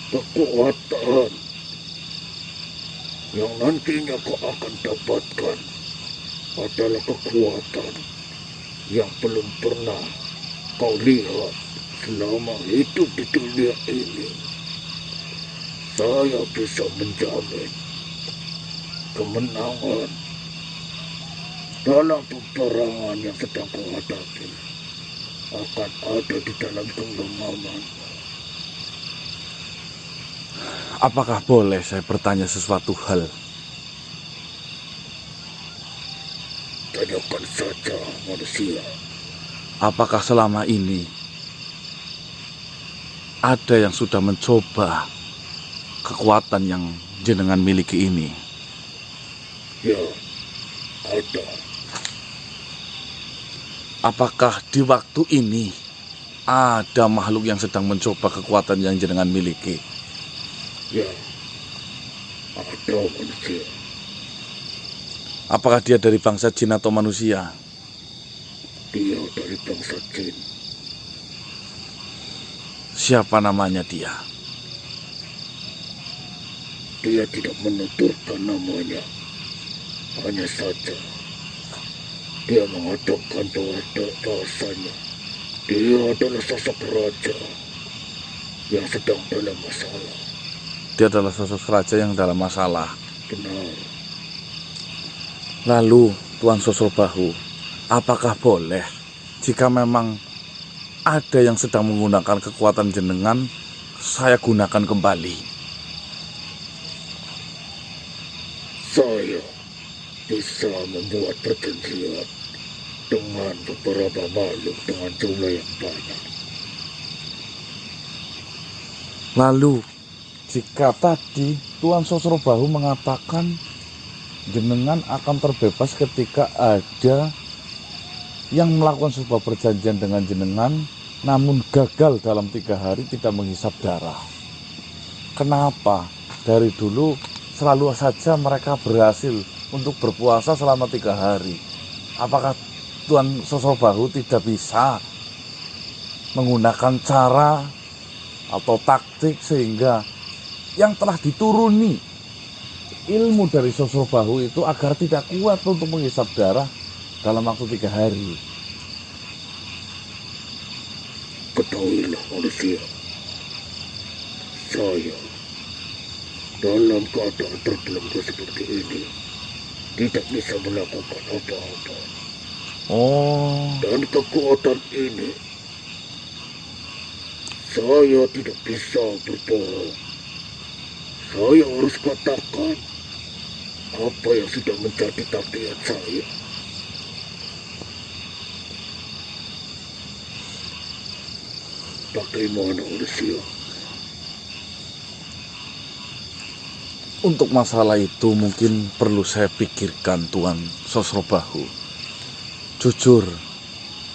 Kekuatan yang nantinya kau akan dapatkan adalah kekuatan yang belum pernah kau lihat selama hidup di dunia ini. Saya bisa menjamin kemenangan dalam peperangan yang sedang kau hadapi akan ada di dalam genggaman. Apakah boleh saya bertanya sesuatu hal? Tanyakan saja, manusia. Apakah selama ini ada yang sudah mencoba kekuatan yang jenengan miliki ini? Ya, ada. Apakah di waktu ini ada makhluk yang sedang mencoba kekuatan yang jenengan miliki? Ya, ada manusia. Apakah dia dari bangsa jin atau manusia? Dia dari bangsa jin. Siapa namanya dia? Dia tidak menuturkan namanya. Hanya saja dia mengatakan bahwasanya dia adalah sosok raja yang sedang dalam masalah. Dia adalah sosok raja yang dalam masalah. Benar. Lalu, Tuan Sosobahu, apakah boleh jika memang ada yang sedang menggunakan kekuatan jenengan, saya gunakan kembali? Saya bisa membuat perjanjian dengan beberapa makhluk dengan jumlah yang banyak. Lalu, jika tadi Tuan Sosobahu mengatakan jenengan akan terbebas ketika ada yang melakukan sebuah perjanjian dengan jenengan, namun gagal dalam 3 hari tidak menghisap darah. Kenapa? Dari dulu selalu saja mereka berhasil untuk berpuasa selama 3 hari. Apakah Tuan Sosobahu tidak bisa menggunakan cara atau taktik sehingga yang telah dituruni ilmu dari Sosobahu itu agar tidak kuat untuk menghisap darah dalam waktu 3 hari? Ketahuilah manusia, saya dalam keadaan terbelenggu seperti ini tidak bisa melakukan apa-apa. Oh, Dan kekuatan ini saya tidak bisa berbohong. Saya harus katakan apa yang sudah menjadi takdir saya. Bagaimana manusia? untuk masalah itu mungkin perlu saya pikirkan, Tuan Sosobahu. Jujur,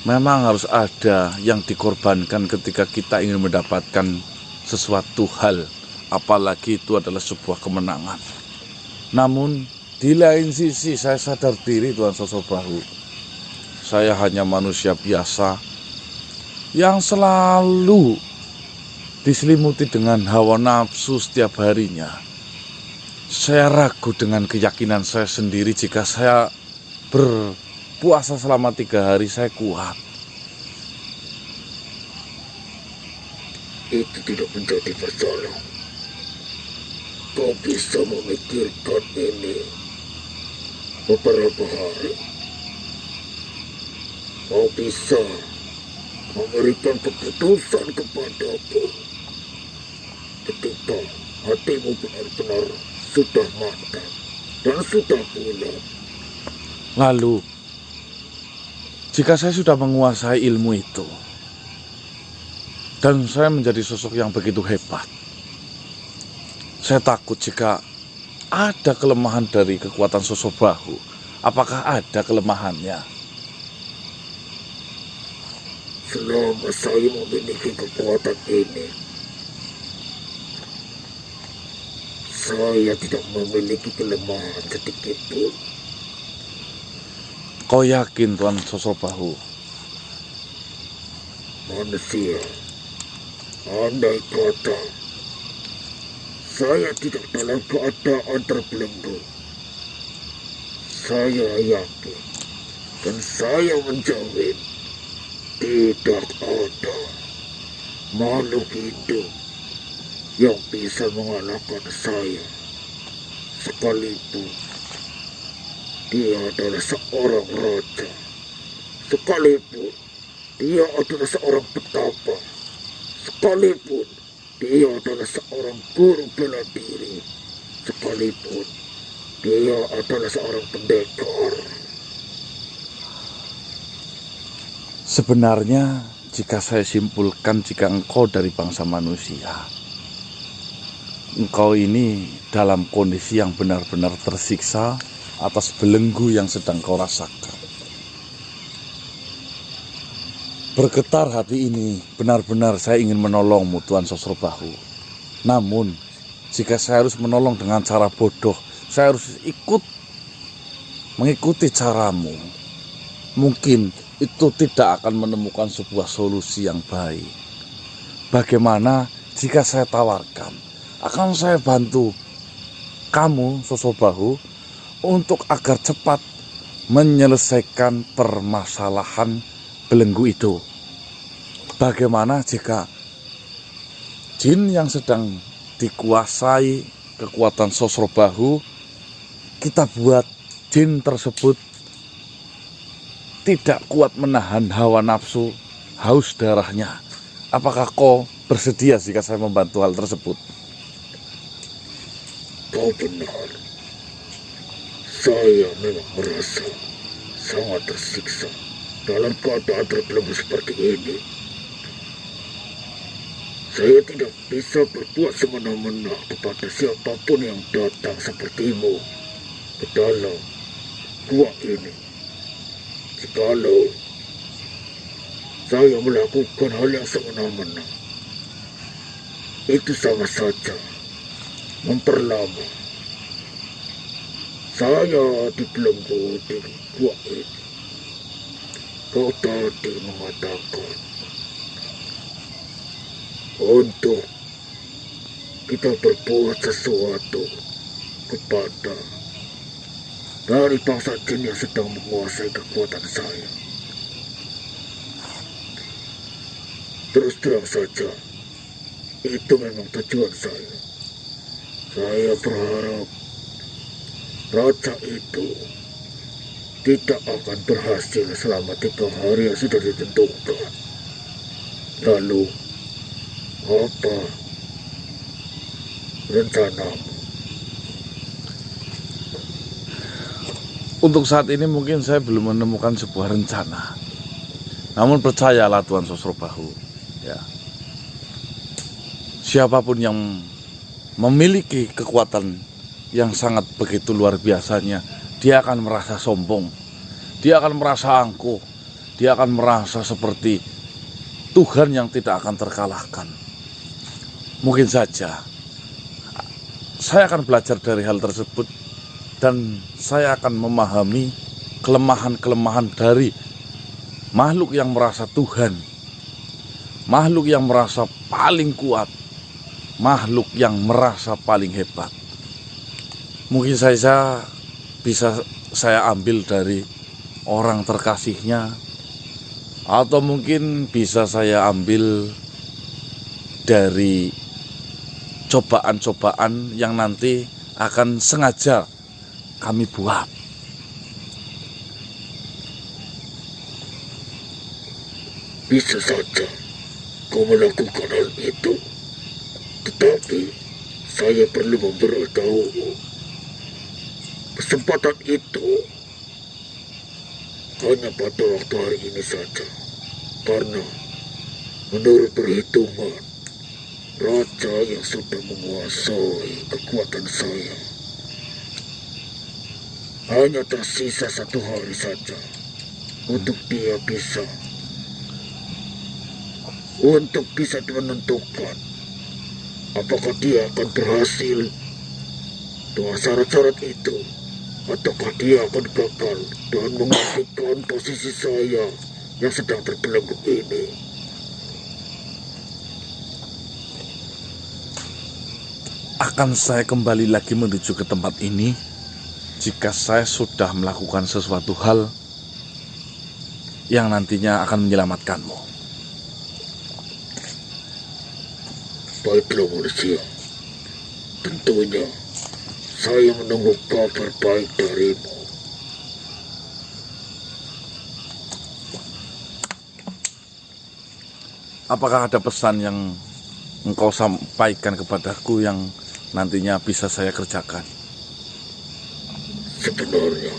memang harus ada yang dikorbankan ketika kita ingin mendapatkan sesuatu hal, apalagi itu adalah sebuah kemenangan. Namun, di lain sisi saya sadar diri, Tuan Sosobahu, saya hanya manusia biasa yang selalu diselimuti dengan hawa nafsu setiap harinya. Saya ragu dengan keyakinan saya sendiri jika saya berpuasa selama 3 hari saya kuat. Itu tidak menjadi masalah. Kau bisa memikirkan ini beberapa hari. Kau bisa memberikan keputusan kepadaku ketika hatimu benar-benar sudah matang dan sudah bulat. Lalu, jika saya sudah menguasai ilmu itu dan saya menjadi sosok yang begitu hebat, saya takut jika ada kelemahan dari kekuatan Sosobahu. Apakah ada kelemahannya? Selama saya memiliki kekuatan ini, saya tidak memiliki kelemahan sedikit pun. Kau yakin, Tuan Sosobahu? Manusia, andai kata saya tidak dalam keadaan terbelenggu. Saya yakin dan saya menjamin tidak ada makhluk hidup yang bisa mengalahkan saya, sekalipun dia adalah seorang raja, sekalipun dia adalah seorang petapa, sekalipun dia adalah seorang guru bela diri, sekalipun dia adalah seorang pendekar. Sebenarnya, jika saya simpulkan, jika engkau dari bangsa manusia, engkau ini dalam kondisi yang benar-benar tersiksa atas belenggu yang sedang kau rasakan. Bergetar hati ini, benar-benar saya ingin menolongmu, Tuan Sosrobahu. Namun, jika saya harus menolong dengan cara bodoh, saya harus mengikuti caramu. Mungkin itu tidak akan menemukan sebuah solusi yang baik. Bagaimana jika saya tawarkan, akan saya bantu kamu, Sosrobahu, untuk agar cepat menyelesaikan permasalahan belenggu itu. Bagaimana jika jin yang sedang dikuasai kekuatan Sosrobahu, kita buat jin tersebut tidak kuat menahan hawa nafsu, haus darahnya. Apakah kau bersedia jika saya membantu hal tersebut? Kau benar. Saya memang merasa sangat tersiksa dalam keadaan terbelenggu seperti ini. Saya tidak bisa berbuat semena-mena kepada siapapun yang datang sepertimu ke dalam gua ini. Jikalau saya melakukan hal yang semena-mena, itu sama saja memperlama saya dibelenggu di gua ini. Kau tadi mengatakan untuk kita berbuat sesuatu kepada dari bangsa jin yang sedang menguasai kekuatan saya. Terus terang saja, itu memang tujuan saya. Saya berharap raja itu tidak akan berhasil selama 3 hari yang sudah ditentukan. Lalu, apa rencanamu? Untuk saat ini mungkin saya belum menemukan sebuah rencana. Namun percayalah Tuan Sosrobahu, ya. Siapapun yang memiliki kekuatan yang sangat begitu luar biasanya, dia akan merasa sombong, dia akan merasa angkuh, dia akan merasa seperti Tuhan yang tidak akan terkalahkan. Mungkin saja saya akan belajar dari hal tersebut, dan saya akan memahami kelemahan-kelemahan dari makhluk yang merasa Tuhan, makhluk yang merasa paling kuat, makhluk yang merasa paling hebat. Mungkin saja bisa saya ambil dari orang terkasihnya, atau mungkin bisa saya ambil dari cobaan-cobaan yang nanti akan sengaja kami buat. Bisa saja kau melakukan hal itu, tetapi saya perlu memberitahumu, kesempatan itu hanya pada waktu hari ini saja, karena menurut perhitungan raja yang sudah menguasai kekuatan saya, hanya tersisa 1 hari saja untuk dia bisa menentukan apakah dia akan berhasil dengan syarat-syarat itu, ataukah dia akan gagal dan menggantikan posisi saya yang sedang terbelenggu ini. akan saya kembali lagi menuju ke tempat ini jika saya sudah melakukan sesuatu hal yang nantinya akan menyelamatkanmu. Baiklah manusia, tentunya saya menunggu kabar baik darimu. Apakah ada pesan yang engkau sampaikan kepadaku yang nantinya bisa saya kerjakan? Sebenarnya,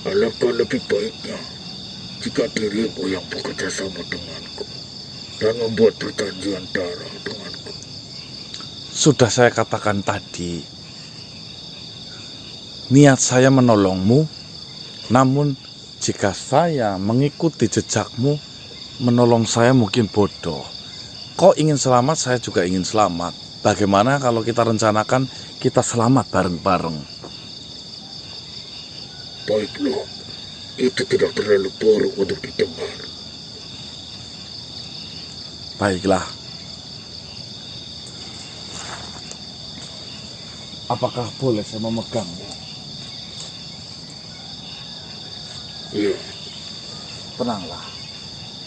alangkah lebih baiknya jika dirimu yang bekerja sama denganku dan membuat perjanjian darah denganku. Sudah saya katakan tadi, niat saya menolongmu, namun jika saya mengikuti jejakmu, menolong saya mungkin bodoh. Kau ingin selamat, saya juga ingin selamat. Bagaimana kalau kita rencanakan kita selamat bareng-bareng? Baiklah, itu tidak terlalu buruk untuk didengar. Baiklah. Apakah boleh saya memegangmu? Iya, Tenanglah,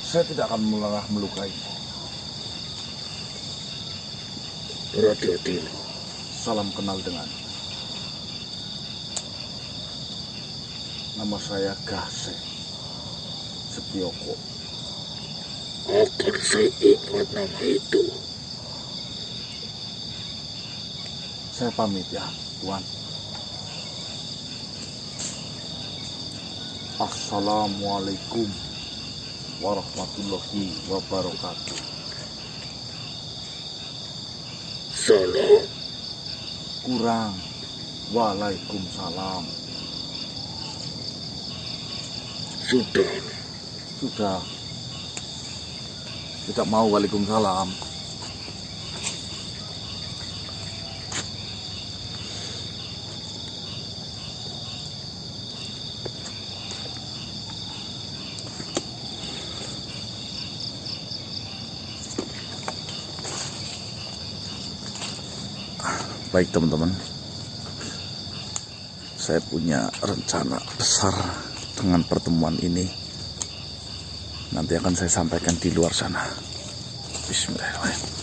saya tidak akan melukaimu. berhati-hatilah. Salam kenal dengan. Nama saya Gaseh Setioko. Akan saya ingat nama itu. Saya pamit ya, Tuan. Assalamualaikum warahmatullahi wabarakatuh. Salam. Kurang. Waalaikumsalam. Sudah. Tidak mau waalaikumsalam. Baik teman-teman, saya punya rencana besar dengan pertemuan ini. Nanti akan saya sampaikan di luar sana. Bismillahirrahmanirrahim.